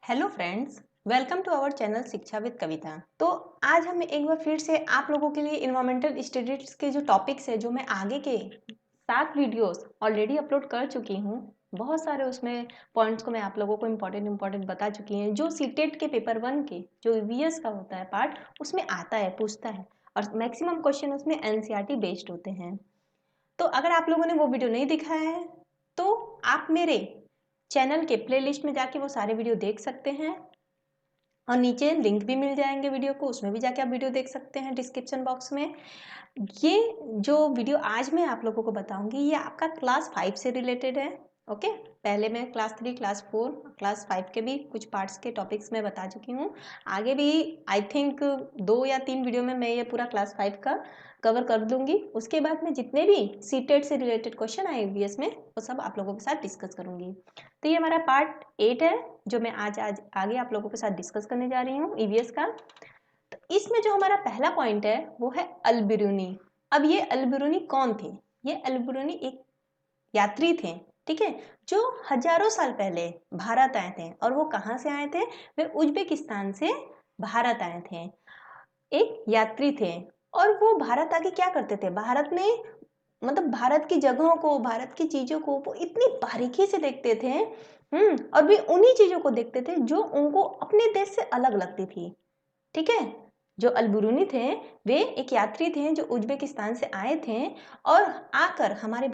Hello friends, welcome to our channel Shiksha with Kavita. तो आज हम एक बार फिर से आप लोगों के लिए इन्वायरमेंटल स्टडीज के जो टॉपिक्स है, जो मैं आगे के 7 वीडियोस ऑलरेडी अपलोड कर चुकी हूँ। बहुत सारे उसमें पॉइंट्स को मैं आप लोगों को इम्पोर्टेंट बता चुकी हैं, जो सीटेट के पेपर 1 के जो ईवीएस का होता है पार्ट, उसमें आता है, पूछता है और मैक्सिमम क्वेश्चन उसमें एनसीईआरटी बेस्ड होते हैं। तो अगर आप लोगों ने वो वीडियो नहीं देखा है तो आप मेरे चैनल के प्लेलिस्ट में जाके वो सारे वीडियो देख सकते हैं और नीचे लिंक भी मिल जाएंगे वीडियो को, उसमें भी जाके आप वीडियो देख सकते हैं डिस्क्रिप्शन बॉक्स में। ये जो वीडियो आज मैं आप लोगों को बताऊंगी ये आपका क्लास 5 से रिलेटेड है। ओके, पहले मैं क्लास 3, क्लास 4, क्लास 5 के भी कुछ पार्ट्स के टॉपिक्स मैं बता चुकी हूँ। आगे भी आई थिंक 2 या 3 वीडियो में मैं ये पूरा क्लास 5 का कवर कर दूंगी। उसके बाद में जितने भी सीटेट से रिलेटेड क्वेश्चन आए ईवीएस में वो सब आप लोगों के साथ डिस्कस करूंगी। तो ये हमारा पार्ट 8 है जो मैं आज आगे आप लोगों के साथ डिस्कस करने जा रही हूँ ईवीएस का। तो इसमें जो हमारा पहला पॉइंट है वो है अल-बिरूनी। अब ये अल-बिरूनी कौन थे? ये अल-बिरूनी एक यात्री थे, ठीक है, जो हजारों साल पहले भारत आए थे। और वो कहाँ से आए थे? वे उज्बेकिस्तान से भारत आए थे, एक यात्री थे। और वो भारत आके क्या करते थे? भारत में मतलब भारत की जगहों को, भारत की चीजों को वो इतनी बारीकी से देखते थे। और भी उन्हीं चीजों को देखते थे जो उनको अपने देश से अलग लगती थी, ठीक है। जो अल-बिरूनी थे वे एक यात्री थे जो उज्बेकिस्तान से आए थे और आकर हमारे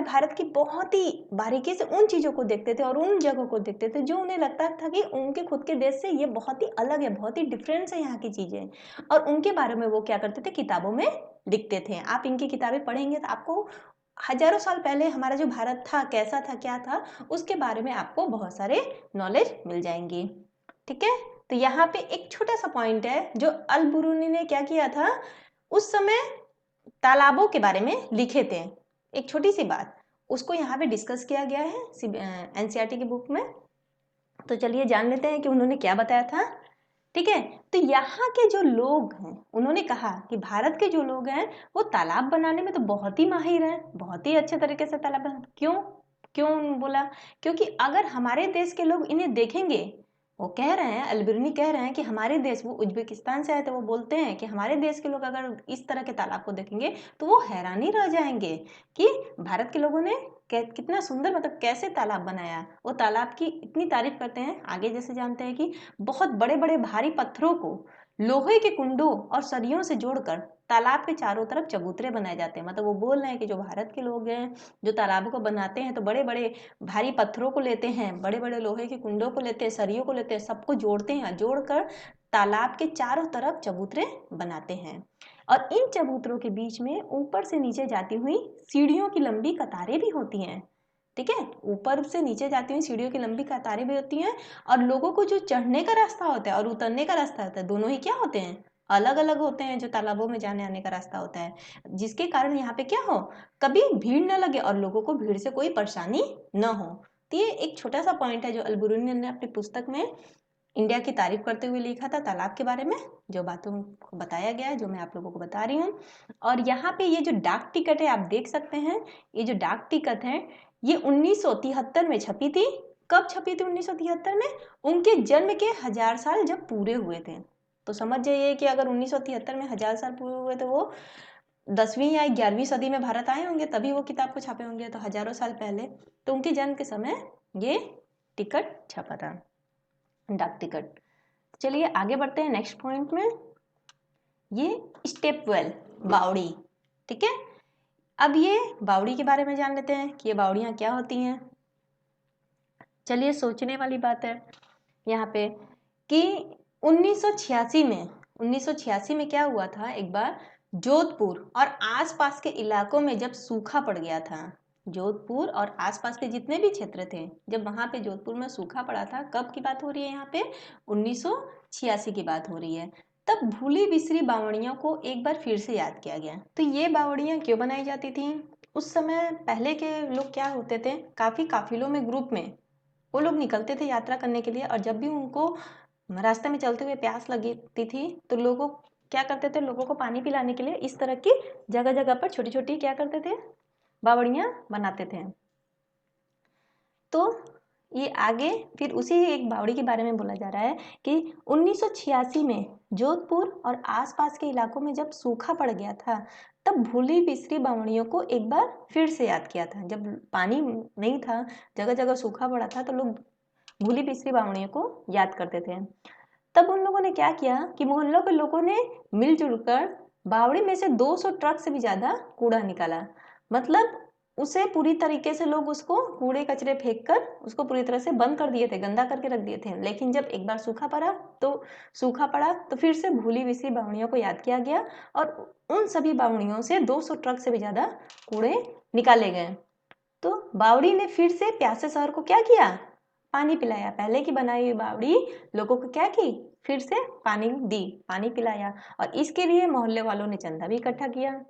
भारत की बहुत ही बारीकी से उन चीज़ों को देखते थे और उन जगहों को देखते थे जो उन्हें लगता था कि उनके खुद के देश से ये बहुत ही अलग है, बहुत ही डिफरेंस है यहाँ की चीज़ें। और उनके बारे में वो क्या करते थे? किताबों में लिखते थे। आप इनकी किताबें पढ़ेंगे तो आपको हजारों साल पहले हमारा जो भारत था, कैसा था, क्या था, उसके बारे में आपको बहुत सारे नॉलेज मिल जाएंगे, ठीक है। तो यहाँ पे एक छोटा सा पॉइंट है जो अल-बिरूनी ने क्या किया था, उस समय तालाबों के बारे में लिखे थे। एक छोटी सी बात, उसको यहाँ पे डिस्कस किया गया है एनसीईआरटी की बुक में। तो चलिए जान लेते हैं कि उन्होंने क्या बताया था, ठीक है। तो यहाँ के जो लोग हैं उन्होंने कहा कि भारत के जो लोग हैं वो तालाब बनाने में तो बहुत ही माहिर हैं, बहुत ही अच्छे तरीके से तालाब बना। क्यों क्यों बोला? क्योंकि अगर हमारे देश के लोग इन्हें देखेंगे, वो कह रहे हैं, अल-बिरूनी कह रहे हैं कि हमारे देश, वो उज्बेकिस्तान से आए तो वो बोलते हैं कि हमारे देश के लोग अगर इस तरह के तालाब को देखेंगे तो वो हैरान ही रह जाएंगे कि भारत के लोगों ने कितना सुंदर, मतलब कैसे तालाब बनाया। वो तालाब की इतनी तारीफ करते हैं। आगे जैसे जानते हैं कि बहुत बड़े बड़े भारी पत्थरों को लोहे के कुंडों और सरियों से जोड़कर तालाब के चारों तरफ चबूतरे बनाए जाते हैं। मतलब वो बोल रहे हैं कि जो भारत के लोग हैं जो तालाबों को बनाते हैं तो बड़े बड़े भारी पत्थरों को लेते हैं, बड़े बड़े लोहे के कुंडों को लेते हैं, सरियों को लेते हैं, सबको जोड़ते हैं, जोड़कर तालाब के चारों तरफ चबूतरे बनाते हैं। और इन चबूतरों के बीच में ऊपर से नीचे जाती हुई सीढ़ियों की लंबी कतारें भी होती हैं, ठीक है। ऊपर से नीचे जाती हुई सीढ़ियों की लंबी कतारें भी होती हैं और लोगों को जो चढ़ने का रास्ता होता है और उतरने का रास्ता होता है, दोनों ही क्या होते हैं? अलग अलग होते हैं। जो तालाबों में जाने आने का रास्ता होता है, जिसके कारण यहाँ पे क्या हो, कभी भीड़ न लगे और लोगों को भीड़ से कोई परेशानी न हो। तो ये एक छोटा सा पॉइंट है जो अल-बिरूनी ने अपनी पुस्तक में इंडिया की तारीफ करते हुए लिखा था तालाब के बारे में, जो बातों को बताया गया है, जो मैं आप लोगों को बता रही हूँ। और यहाँ पे ये जो डाक टिकट है आप देख सकते हैं, ये जो डाक टिकट है ये 1973 में छपी थी। कब छपी थी 1973 में? उनके जन्म के 1000 साल जब पूरे हुए थे। तो समझ जाइए कि अगर 1973 में 1000 साल पूरे हुए तो वो 10वीं या 11वीं सदी में भारत आए होंगे, तभी वो किताब को छापे होंगे, तो हजारों साल पहले। तो उनके जन्म के समय ये टिकट छपा था, डाक टिकट। चलिए आगे बढ़ते हैं नेक्स्ट पॉइंट में। ये स्टेप वेल, बावड़ी, ठीक है। अब ये बावड़ी के बारे में जान लेते हैं कि ये बावड़ियाँ क्या होती हैं। चलिए सोचने वाली बात है यहाँ पे कि 1986 में क्या हुआ था, एक बार जोधपुर और आसपास के इलाकों में जब सूखा पड़ गया था, जोधपुर और आसपास के जितने भी क्षेत्र थे, जब वहां पे जोधपुर में सूखा पड़ा था, कब की बात हो रही है यहाँ पे? 1986 की बात हो रही है। तब भूली बिसरी बावड़ियों को एक बार फिर से याद किया गया। तो ये बावड़ियाँ क्यों बनाई जाती थी? उस समय पहले के लोग क्या होते थे, काफी काफिलों में, ग्रुप में वो लोग निकलते थे यात्रा करने के लिए। और जब भी उनको रास्ते में चलते हुए प्यास लगती थी तो लोगों क्या करते थे, लोगों को पानी पिलाने के लिए इस तरह की जगह जगह पर छोटी छोटी क्या करते थे, बावड़ियाँ बनाते थे। तो ये आगे फिर उसी एक बावड़ी के बारे में बोला जा रहा है कि 1986 में जोधपुर और आसपास के इलाकों में जब सूखा पड़ गया था, तब भूली बिसरी बावड़ियों को एक बार फिर से याद किया था। जब पानी नहीं था, जगह जगह सूखा पड़ा था, तो लोग भूली बिसरी बावड़ियों को याद करते थे। तब उन लोगों ने क्या किया कि मोहल्लों के लोगों ने मिलजुल कर बावड़ी में से 200 ट्रक से भी ज्यादा कूड़ा निकाला। मतलब उसे पूरी तरीके से लोग उसको कूड़े कचरे फेंक कर उसको पूरी तरह से बंद कर दिए थे, गंदा करके रख दिए थे। लेकिन जब एक बार सूखा पड़ा तो फिर से भूली बिसरी बावड़ियों को याद किया गया और उन सभी बावड़ियों से 200 ट्रक से भी ज्यादा कूड़े निकाले गए। तो बावड़ी ने फिर से प्यासे शहर को क्या किया, पानी पिलाया। पहले की बनाई हुई बावड़ी लोगों को क्या की, फिर से पानी दी, पानी पिलाया। और इसके लिए मोहल्ले वालों ने चंदा भी इकट्ठा किया।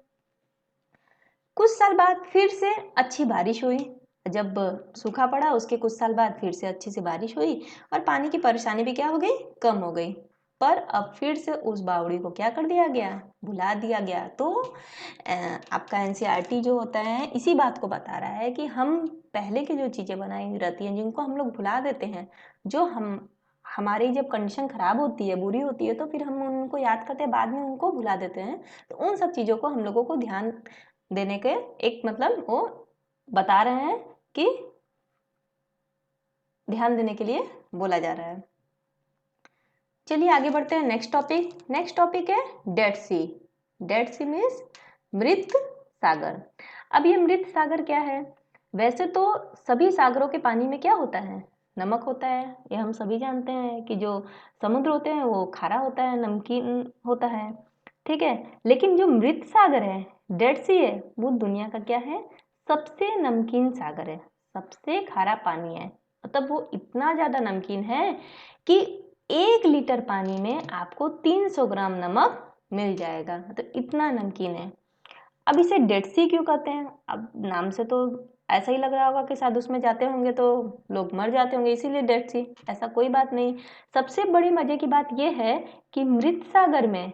कुछ साल बाद फिर से अच्छी बारिश हुई। जब सूखा पड़ा उसके कुछ साल बाद फिर से अच्छी से बारिश हुई और पानी की परेशानी भी क्या हो गई, कम हो गई। पर अब फिर से उस बावड़ी को क्या कर दिया गया, भुला दिया गया। तो आपका एनसीईआरटी जो होता है इसी बात को बता रहा है कि हम पहले की जो चीज़ें बनाई हुई रहती हैं जिनको हम लोग भुला देते हैं, जो हमारी जब कंडीशन खराब होती है, बुरी होती है, तो फिर हम उनको याद करते हैं, बाद में उनको भुला देते हैं। तो उन सब चीज़ों को हम लोगों को ध्यान देने के एक मतलब वो बता रहे हैं कि ध्यान देने के लिए बोला जा रहा है। चलिए आगे बढ़ते हैं। नेक्स्ट टॉपिक है डेड सी। डेड सी मीन्स मृत सागर। अब ये मृत सागर क्या है? वैसे तो सभी सागरों के पानी में क्या होता है, नमक होता है। ये हम सभी जानते हैं कि जो समुद्र होते हैं वो खारा होता है, नमकीन होता है, ठीक है। लेकिन जो मृत सागर है, डेड सी है, वो दुनिया का क्या है, सबसे नमकीन सागर है, सबसे खारा पानी है। मतलब वो इतना ज्यादा नमकीन है कि 1 लीटर पानी में आपको 300 ग्राम नमक मिल जाएगा। मतलब इतना नमकीन है। अब इसे डेड सी क्यों कहते हैं? अब नाम से तो ऐसा ही लग रहा होगा कि शायद उसमें जाते होंगे तो लोग मर जाते होंगे, इसीलिए डेड सी। ऐसा कोई बात नहीं। सबसे बड़ी मजे की बात यह है कि मृत सागर में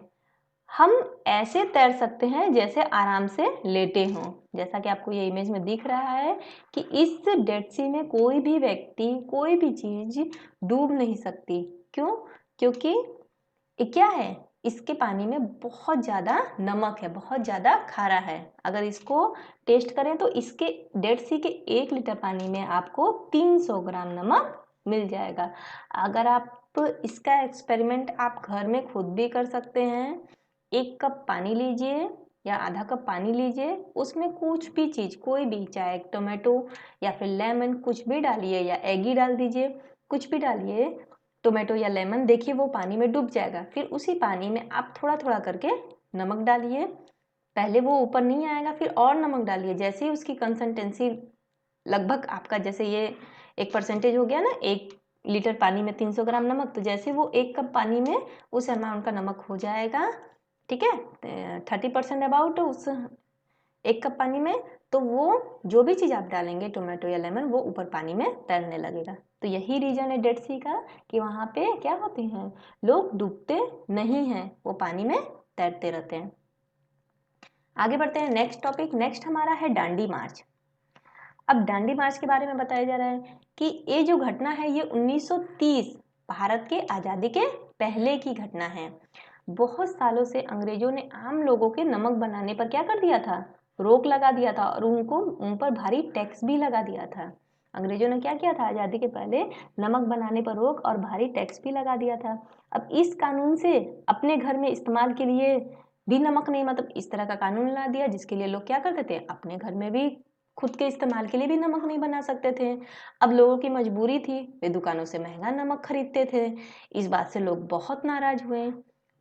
हम ऐसे तैर सकते हैं जैसे आराम से लेटे हों। जैसा कि आपको ये इमेज में दिख रहा है कि इस डेड सी में कोई भी व्यक्ति, कोई भी चीज डूब नहीं सकती। क्यों? क्योंकि ये क्या है, इसके पानी में बहुत ज़्यादा नमक है, बहुत ज़्यादा खारा है। अगर इसको टेस्ट करें तो इसके डेड सी के 1 लीटर पानी में आपको 300 ग्राम नमक मिल जाएगा। अगर आप इसका एक्सपेरिमेंट आप घर में खुद भी कर सकते हैं। 1 कप पानी लीजिए या आधा कप पानी लीजिए, उसमें कुछ भी चीज़, कोई भी, चाहे टोमेटो या फिर लेमन, कुछ भी डालिए, या एगी डाल दीजिए, कुछ भी डालिए, टोमेटो या लेमन, देखिए वो पानी में डूब जाएगा। फिर उसी पानी में आप थोड़ा थोड़ा करके नमक डालिए। पहले वो ऊपर नहीं आएगा, फिर और नमक डालिए। जैसे ही उसकी कंसिस्टेंसी लगभग आपका, जैसे ये एक परसेंटेज हो गया ना, 1 लीटर पानी में 300 ग्राम नमक, तो जैसे वो 1 कप पानी में उस अमाउंट का नमक हो जाएगा, ठीक है, 30% अबाउट उस 1 कप पानी में, तो वो जो भी चीज़ आप डालेंगे, टोमेटो या लेमन, वो ऊपर पानी में तैरने लगेगा। तो यही रीजन है डेड सी का कि वहाँ पे क्या होते हैं, लोग डूबते नहीं हैं, वो पानी में तैरते रहते हैं। आगे बढ़ते हैं। नेक्स्ट हमारा है डांडी मार्च। अब डांडी मार्च के बारे में बताया जा रहा है कि ये जो घटना है ये 1930 भारत के आज़ादी के पहले की घटना है। बहुत सालों से अंग्रेजों ने आम लोगों के नमक बनाने पर क्या कर दिया था, रोक लगा दिया था, और उन पर भारी टैक्स भी लगा दिया था। अंग्रेजों ने क्या किया था, आज़ादी के पहले नमक बनाने पर रोक और भारी टैक्स भी लगा दिया था। अब इस कानून से अपने घर में इस्तेमाल के लिए भी नमक नहीं, मतलब इस तरह का कानून ला दिया जिसके लिए लोग क्या करते थे, अपने घर में भी खुद के इस्तेमाल के लिए भी नमक नहीं बना सकते थे। अब लोगों की मजबूरी थी, वे दुकानों से महंगा नमक खरीदते थे। इस बात से लोग बहुत नाराज हुए।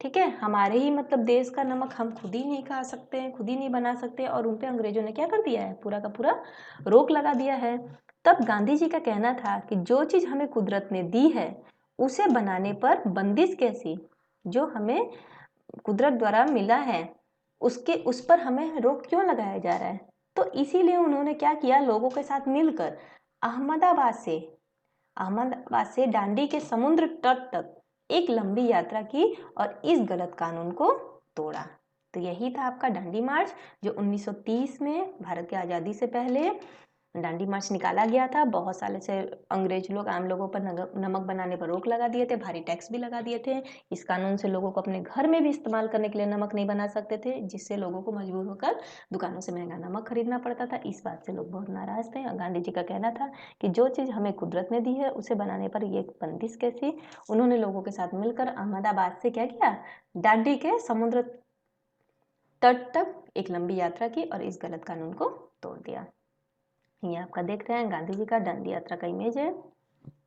ठीक है, हमारे ही मतलब देश का नमक हम खुद ही नहीं खा सकते हैं, खुद ही नहीं बना सकते, और उन पे अंग्रेजों ने क्या कर दिया है, पूरा का पूरा रोक लगा दिया है। तब गांधी जी का कहना था कि जो चीज हमें कुदरत ने दी है उसे बनाने पर बंदिश कैसी, जो हमें कुदरत द्वारा मिला है उस पर हमें रोक क्यों लगाया जा रहा है। तो इसीलिए उन्होंने क्या किया, लोगों के साथ मिलकर अहमदाबाद से दांडी के समुद्र तट तक एक लंबी यात्रा की और इस गलत कानून को तोड़ा। तो यही था आपका दांडी मार्च, जो 1930 में भारत की आज़ादी से पहले डांडी मार्च निकाला गया था। बहुत सालों से अंग्रेज लोग आम लोगों पर नमक बनाने पर रोक लगा दिए थे, भारी टैक्स भी लगा दिए थे। इस कानून से लोगों को अपने घर में भी इस्तेमाल करने के लिए नमक नहीं बना सकते थे, जिससे लोगों को मजबूर होकर दुकानों से महंगा नमक खरीदना पड़ता था। इस बात से लोग बहुत नाराज थे। गांधी जी का कहना था कि जो चीज़ हमें कुदरत ने दी है उसे बनाने पर ये बंदिश कैसी। उन्होंने लोगों के साथ मिलकर अहमदाबाद से क्या किया, डांडी के समुद्र तट तक एक लंबी यात्रा की और इस गलत कानून को तोड़ दिया। ये आपका देख रहे हैं गांधी जी का डांडी यात्रा का इमेज है।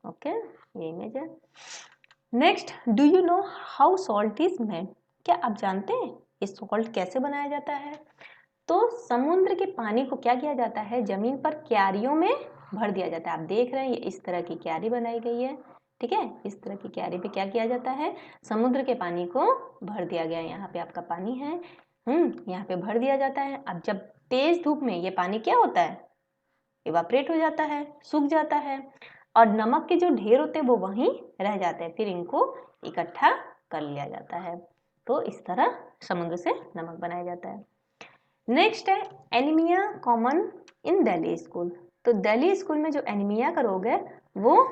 ओके, ये इमेज है। Next, do you know how salt is made? क्या आप जानते हैं ये सॉल्ट कैसे बनाया जाता है? तो समुद्र के पानी को क्या किया जाता है, जमीन पर क्यारियों में भर दिया जाता है। आप देख रहे हैं ये इस तरह की क्यारी बनाई गई है, ठीक है। इस तरह की क्यारी पे क्या किया जाता है, समुद्र के पानी को भर दिया गया है। यहाँ पे आपका पानी है, यहाँ पे भर दिया जाता है। अब जब तेज धूप में ये पानी क्या होता है, इवापरेट हो जाता है, सूख जाता है, और नमक के जो ढेर होते हैं वो वहीं रह जाते हैं। फिर इनको इकट्ठा कर लिया जाता है। तो इस तरह समुद्र से नमक बनाया जाता है। नेक्स्ट है anaemia common in Delhi school. तो दिल्ली स्कूल में जो एनीमिया का रोग है वो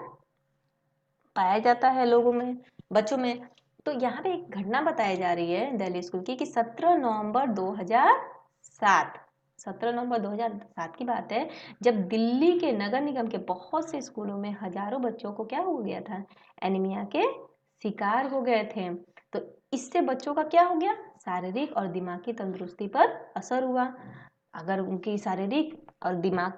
पाया जाता है लोगों में, बच्चों में। तो यहाँ पे एक घटना बताई जा रही है दिल्ली स्कूल की कि 17 नवंबर 2007 की बात है, जब दिल्ली के नगर निगम के बहुत से स्कूलों में हजारों बच्चों को क्या हो गया था, एनीमिया के शिकार हो गए थे। तो इससे बच्चों का क्या हो गया, शारीरिक और दिमागी तंदुरुस्ती पर असर हुआ। अगर उनकी शारीरिक और दिमाग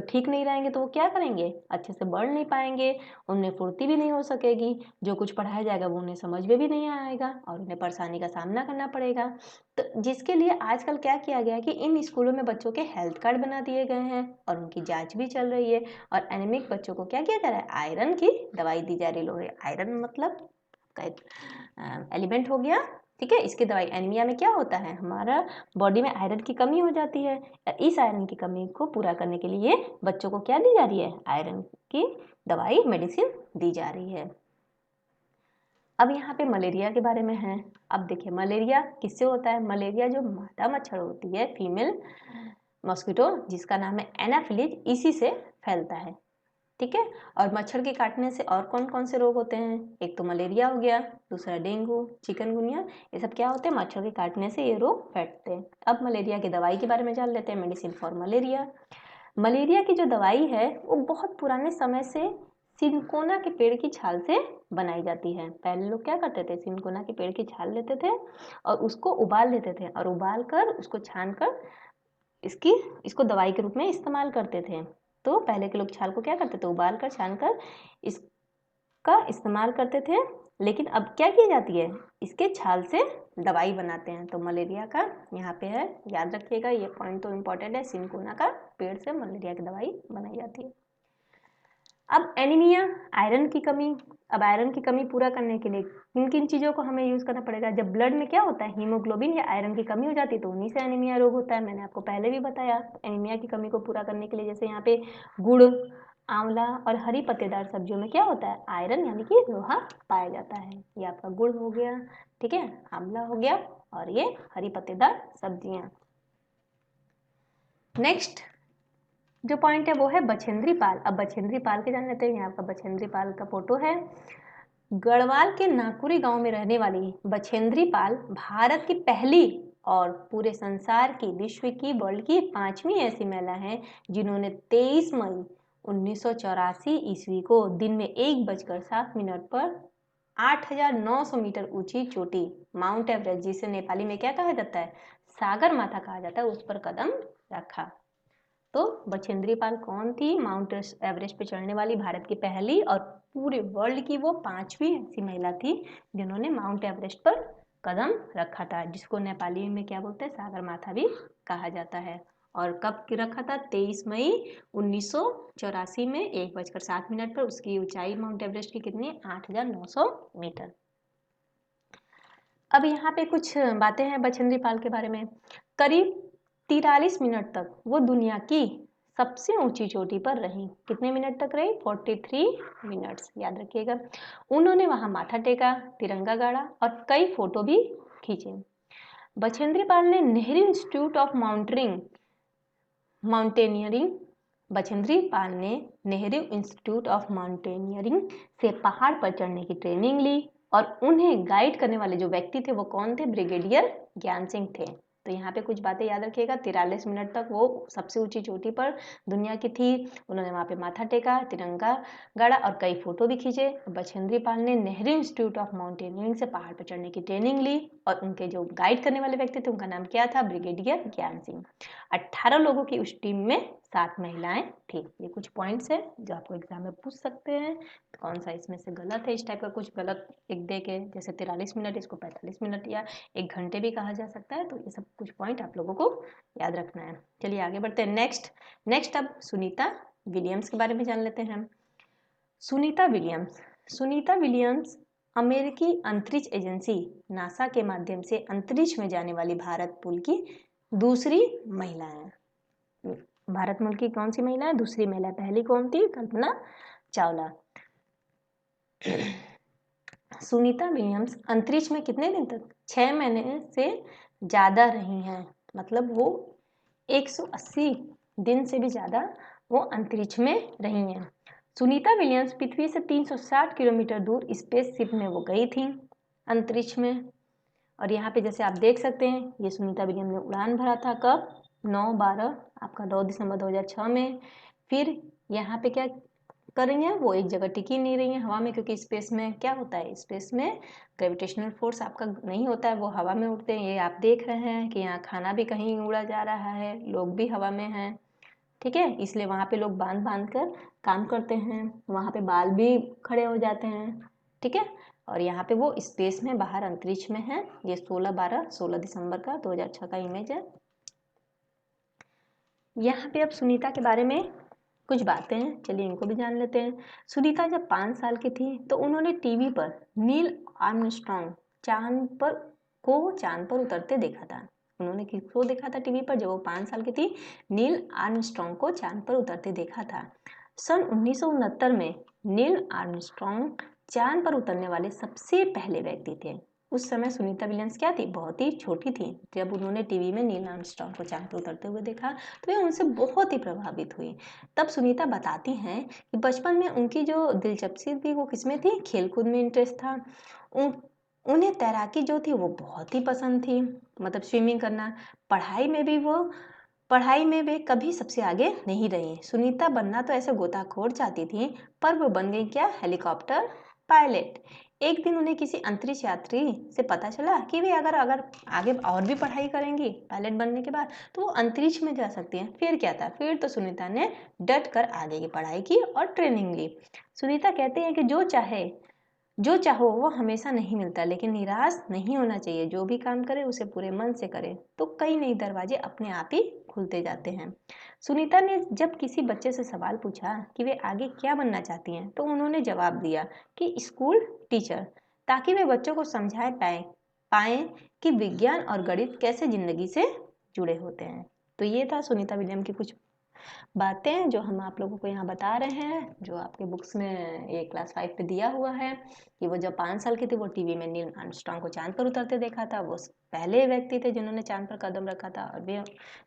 ठीक नहीं रहेंगे तो वो क्या करेंगे, अच्छे से बढ़ नहीं पाएंगे, उनमें फुर्ती भी नहीं हो सकेगी, जो कुछ पढ़ाया जाएगा वो उन्हें समझ में भी नहीं आएगा और उन्हें परेशानी का सामना करना पड़ेगा। तो जिसके लिए आजकल क्या किया गया है कि इन स्कूलों में बच्चों के हेल्थ कार्ड बना दिए गए हैं और उनकी जांच भी चल रही है। और एनीमिक बच्चों को क्या किया जा रहा है, आयरन की दवाई दी जा रही है। आयरन मतलब का एक एलिमेंट हो गया, ठीक है। इसकी दवाई, एनीमिया में क्या होता है, हमारा बॉडी में आयरन की कमी हो जाती है। इस आयरन की कमी को पूरा करने के लिए बच्चों को क्या दी जा रही है, आयरन की दवाई, मेडिसिन दी जा रही है। अब यहाँ पे मलेरिया के बारे में है। अब देखिए मलेरिया किससे होता है, मलेरिया जो मादा मच्छर होती है, फीमेल मॉस्किटो जिसका नाम है एनाफिलीज, इसी से फैलता है, ठीक है। और मच्छर के काटने से और कौन कौन से रोग होते हैं, एक तो मलेरिया हो गया, दूसरा डेंगू, चिकनगुनिया, ये सब क्या होते हैं, मच्छर के काटने से ये रोग फैलते हैं। अब मलेरिया की दवाई के बारे में जान लेते हैं, मेडिसिन फॉर मलेरिया। मलेरिया की जो दवाई है वो बहुत पुराने समय से सिनकोना के पेड़ की छाल से बनाई जाती है। पहले लोग क्या करते थे, सिनकोना के पेड़ की छाल लेते थे और उसको उबाल लेते थे और उबाल कर उसको छान कर इसको दवाई के रूप में इस्तेमाल करते थे। तो पहले के लोग छाल को क्या करते थे, उबाल कर छान कर इसका इस्तेमाल करते थे। लेकिन अब क्या की जाती है, इसके छाल से दवाई बनाते हैं। तो मलेरिया का यहाँ पे है, याद रखिएगा ये पॉइंट तो इम्पोर्टेंट है, सिनकोना का पेड़ से मलेरिया की दवाई बनाई जाती है। अब एनीमिया, आयरन की कमी। अब आयरन की कमी पूरा करने के लिए किन किन चीज़ों को हमें यूज़ करना पड़ेगा, जब ब्लड में क्या होता है, हीमोग्लोबिन या आयरन की कमी हो जाती है तो उन्हीं से एनीमिया रोग होता है। मैंने आपको पहले भी बताया। एनीमिया की कमी को पूरा करने के लिए जैसे यहाँ पे गुड़, आंवला और हरी पत्तेदार सब्जियों में क्या होता है, आयरन यानी कि लोहा पाया जाता है। ये आपका गुड़ हो गया, ठीक है, आंवला हो गया और ये हरी पत्तेदार सब्जियां। नेक्स्ट जो पॉइंट है वो है बछेंद्री पाल। अब बछेंद्री पाल के जान लेते हैं। यहाँ आपका बछेंद्री पाल का फोटो है। गढ़वाल के नाकुरी गांव में रहने वाली बछेंद्री पाल भारत की पहली और पूरे संसार की, विश्व की, वर्ल्ड की 5वीं ऐसी महिला हैं जिन्होंने 23 मई 1984 ईस्वी को दिन में 1:07 पर 8,900 मीटर ऊंची चोटी माउंट एवरेस्ट, जिसे नेपाली में क्या कहा जाता है, सागर माथा कहा जाता है, उस पर कदम रखा। तो बछेंद्री पाल कौन थी, माउंट एवरेस्ट पे चढ़ने वाली भारत की पहली और पूरे वर्ल्ड की वो 5वीं ऐसी महिला थी जिन्होंने माउंट एवरेस्ट पर कदम रखा था, जिसको नेपाली में क्या बोलते हैं, सागर माथा भी कहा जाता है। और कब रखा था, 23 मई 1984 में 1:07 पर। उसकी ऊंचाई माउंट एवरेस्ट की कितनी, 8,900 मीटर। अब यहाँ पे कुछ बातें हैं बछेंद्री पाल के बारे में। करीब 43 मिनट तक वो दुनिया की सबसे ऊंची चोटी पर रही। कितने मिनट तक रही, 43 मिनट्स, याद रखिएगा। उन्होंने वहां माथा टेका, तिरंगा गाड़ा और कई फोटो भी खींचे। बछेंद्री पाल ने Nehru institute of mountaineering Bachendri Pal ने नेहरू इंस्टीट्यूट ऑफ माउंटेनियरिंग से पहाड़ पर चढ़ने की ट्रेनिंग ली और उन्हें गाइड करने वाले जो व्यक्ति थे वो कौन थे? ब्रिगेडियर ज्ञान सिंह थे। तो यहाँ पे कुछ बातें याद रखिएगा। 43 मिनट तक वो सबसे ऊंची चोटी पर दुनिया की थी। उन्होंने वहाँ पे माथा टेका, तिरंगा गाड़ा और कई फोटो भी खींचे। बछेंद्री पाल ने नेहरू इंस्टीट्यूट ऑफ माउंटेनियरिंग से पहाड़ पर चढ़ने की ट्रेनिंग ली और उनके जो गाइड करने वाले व्यक्ति थे उनका नाम क्या था? ब्रिगेडियर ज्ञान सिंह। 18 लोगों की उस टीम में 7 महिलाएं थी। ये कुछ पॉइंट्स है जो आपको एग्जाम में पूछ सकते हैं। तो कौन सा इसमें से गलत है? इस टाइप का कुछ गलत एक दे के, जैसे 43 मिनट इसको 45 मिनट या 1 घंटे भी कहा जा सकता है। तो ये सब कुछ पॉइंट आप लोगों को याद रखना है। चलिए आगे बढ़ते हैं। नेक्स्ट अब सुनीता विलियम्स के बारे में जान लेते हैं हम। सुनीता विलियम्स अमेरिकी अंतरिक्ष एजेंसी नासा के माध्यम से अंतरिक्ष में जाने वाली भारत मूल की दूसरी महिला है। भारत मूल की कौन सी महिला है? दूसरी महिला। पहली कौन थी? कल्पना चावला। सुनीता विलियम्स अंतरिक्ष में कितने दिन तक? 6 महीने से ज़्यादा रही हैं। मतलब वो 180 दिन से भी ज़्यादा वो अंतरिक्ष में रही हैं। सुनीता विलियम्स पृथ्वी से 360 किलोमीटर दूर स्पेसशिप में वो गई थी अंतरिक्ष में। और यहाँ पे जैसे आप देख सकते हैं ये सुनीता विलियम्स ने उड़ान भरा था। कब? 9 दिसंबर 2006 में। फिर यहाँ पे क्या कर रही हैं? वो एक जगह टिकी नहीं रही हैं हवा में, क्योंकि स्पेस में क्या होता है? स्पेस में ग्रेविटेशनल फोर्स आपका नहीं होता है, वो हवा में उड़ते हैं। ये आप देख रहे हैं कि यहाँ खाना भी कहीं उड़ा जा रहा है, लोग भी हवा में हैं, ठीक है। इसलिए वहाँ पे लोग बांध कर काम करते हैं, वहाँ पे बाल भी खड़े हो जाते हैं, ठीक है। और यहाँ पे वो स्पेस में बाहर अंतरिक्ष में है। ये 16 दिसंबर का 2006 का इमेज है। यहाँ पे अब सुनीता के बारे में कुछ बातें हैं, चलिए इनको भी जान लेते हैं। सुनीता जब 5 साल की थी तो उन्होंने टीवी पर नील आर्मस्ट्रॉन्ग चांद पर उतरते देखा था। उन्होंने किसको देखा था टीवी पर? जब वो 5 साल की थी, नील आर्मस्ट्रॉन्ग को चांद पर उतरते देखा था। सन 1969 में नील आर्मस्ट्रॉन्ग चांद पर उतरने वाले सबसे पहले व्यक्ति थे। उस समय सुनीता विलियम्स क्या थी? बहुत ही छोटी थी। जब उन्होंने टीवी में नील आर्मस्ट्रॉन्ग को चांद पर उतरते हुए देखा तो वे उनसे बहुत ही प्रभावित हुई। तब सुनीता बताती हैं कि बचपन में उनकी जो दिलचस्पी थी वो किसमें थी? खेलकूद में इंटरेस्ट था। उन्हें तैराकी जो थी वो बहुत ही पसंद थी, मतलब स्विमिंग करना। पढ़ाई में वे कभी सबसे आगे नहीं रही। सुनीता बनना तो ऐसे गोताखोर चाहती थी, पर वो बन गई क्या? Helicopter pilot. एक दिन उन्हें किसी अंतरिक्ष यात्री से पता चला कि वे अगर आगे और भी पढ़ाई करेंगी पायलट बनने के बाद तो वो अंतरिक्ष में जा सकती हैं। फिर क्या था? फिर तो सुनीता ने डट कर आगे की पढ़ाई की और ट्रेनिंग ली। सुनीता कहते हैं कि जो चाहो वो हमेशा नहीं मिलता, लेकिन निराश नहीं होना चाहिए। जो भी काम करे उसे पूरे मन से करे तो कई नए दरवाजे अपने आप ही खुलते जाते हैं। सुनीता ने जब किसी बच्चे से सवाल पूछा कि वे आगे क्या बनना चाहती हैं तो उन्होंने जवाब दिया कि स्कूल टीचर, ताकि वे बच्चों को समझा पाए कि विज्ञान और गणित कैसे जिंदगी से जुड़े होते हैं। तो ये था सुनीता विलियम की कुछ बातें जो हम आप लोगों को यहाँ बता रहे हैं, जो आपके बुक्स में ये क्लास 5 पे दिया हुआ है कि वो जब 5 साल की थी वो टीवी में नील आर्मस्ट्रॉन्ग को चांद पर उतरते देखा था। वो पहले व्यक्ति थे जिन्होंने चांद पर कदम रखा था। और वे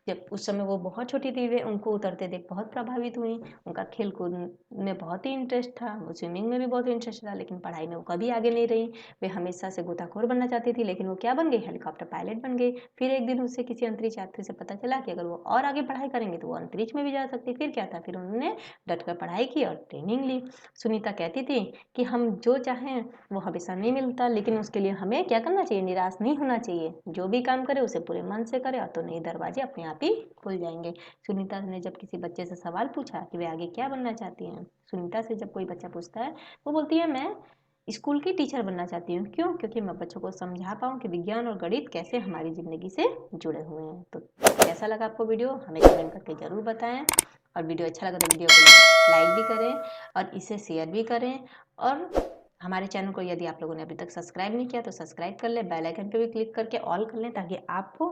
जब उस समय वो बहुत छोटी थी, वे उनको उतरते देख बहुत प्रभावित हुई। उनका खेल कूद में बहुत ही इंटरेस्ट था, वो स्विमिंग में भी बहुत इंटरेस्ट था, लेकिन पढ़ाई में वो कभी आगे नहीं रही। वे हमेशा से गोताखोर बनना चाहती थी, लेकिन वो क्या बन गई? हेलीकॉप्टर पायलट बन गई। फिर एक दिन उससे किसी अंतरिक्ष यात्री से पता चला कि अगर वो और आगे पढ़ाई करेंगे तो वो अंतरिक्ष में भी जा सकती। फिर क्या था? फिर उन्होंने डटकर पढ़ाई की और ट्रेनिंग ली। सुनीता कहती थी कि हम जो चाहें वो हमेशा नहीं मिलता, लेकिन उसके लिए हमें क्या करना चाहिए? निराश नहीं होना चाहिए। जो भी काम करे उसे पूरे मन से करे और तो नए दरवाजे अपने आप ही खुल जाएंगे। सुनीता ने जब किसी बच्चे से सवाल पूछा कि वे आगे क्या बनना चाहती हैं, सुनीता से जब कोई बच्चा पूछता है वो बोलती है मैं स्कूल की टीचर बनना चाहती हूँ। क्यों? क्योंकि मैं बच्चों को समझा पाऊँ कि विज्ञान और गणित कैसे हमारी ज़िंदगी से जुड़े हुए हैं। तो कैसा लगा आपको वीडियो? हमें कमेंट करके ज़रूर बताएं। और वीडियो अच्छा लगा तो वीडियो को लाइक भी करें और इसे शेयर भी करें। और हमारे चैनल को यदि आप लोगों ने अभी तक सब्सक्राइब नहीं किया तो सब्सक्राइब कर लें, बेल आइकन पे भी क्लिक करके ऑल कर लें ताकि आपको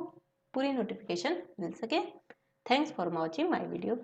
पूरी नोटिफिकेशन मिल सके। Thanks for watching my video.